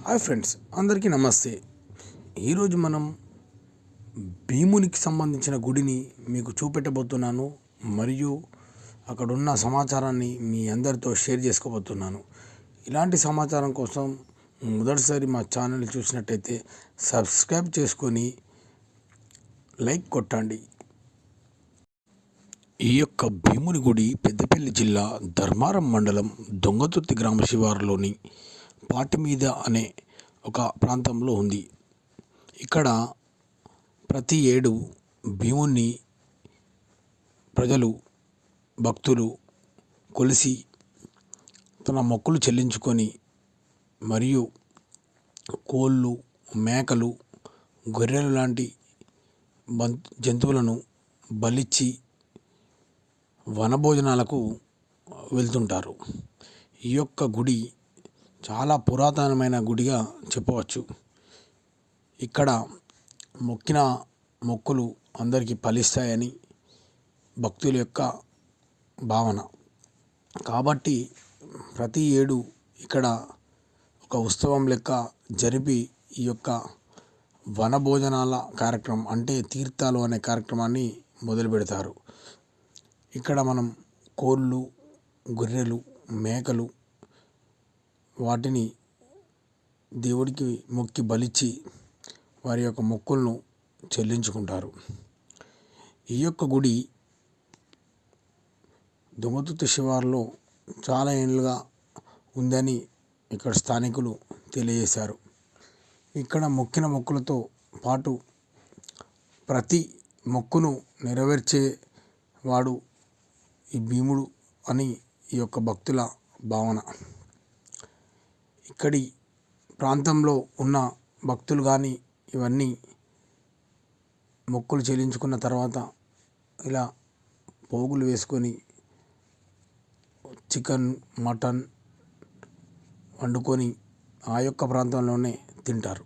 Hi friends, అందరికీ నమస్తే. ఈరోజు మనం భీమునికి సంబంధించిన గుడిని మీకు చూపెట్టబోతున్నాను. మరియు అక్కడున్న సమాచారాన్ని మీ అందరితో షేర్ చేసుకోబోతున్నాను. ఇలాంటి సమాచారం కోసం మొదటిసారి మా ఛానల్ చూసినట్టయితే సబ్స్క్రైబ్ చేసుకొని లైక్ కొట్టండి. ఈ యొక్క భీముని గుడి పెద్దపల్లి జిల్లా ధర్మారం మండలం దొంగతుర్తి గ్రామ శివారులోని పాటిమీద అనే ఒక ప్రాంతంలో ఉంది. ఇక్కడ ప్రతి ఏడు భీముని ప్రజలు భక్తులు కొలిసి తన మొక్కులు చెల్లించుకొని మరియు కోళ్ళు, మేకలు, గొర్రెలు లాంటి జంతువులను బలిచ్చి వనభోజనాలకు వెళ్తుంటారు. ఈ యొక్క గుడి చాలా పురాతనమైన గుడిగా చెప్పవచ్చు. ఇక్కడ మొక్కిన మొక్కులు అందరికీ ఫలిస్తాయని భక్తుల యొక్క భావన. కాబట్టి ప్రతి ఏడు ఇక్కడ ఒక ఉత్సవం లెక్క జరిపి ఈ యొక్క వనభోజనాల కార్యక్రమం అంటే తీర్థాలు అనే కార్యక్రమాన్ని మొదలు పెడతారు. ఇక్కడ మనం కోళ్ళు, గొర్రెలు, మేకలు వాటిని దేవుడికి మొక్కి బలిచ్చి వారి యొక్క మొక్కులను చెల్లించుకుంటారు. ఈ యొక్క గుడి దొంగతుర్తి శివారులో చాలా ఏళ్ళుగా ఉందని ఇక్కడ స్థానికులు తెలియజేశారు. ఇక్కడ మొక్కిన మొక్కులతో పాటు ప్రతి మొక్కును నెరవేర్చేవాడు ఈ భీముడు అని ఈ యొక్క భక్తుల భావన. ఇక్కడి ప్రాంతంలో ఉన్న భక్తులు కానీ ఇవన్నీ మొక్కులు చెల్లించుకున్న తర్వాత ఇలా పోగులు వేసుకొని చికెన్, మటన్ వండుకొని ఆ యొక్క ప్రాంతంలోనే తింటారు.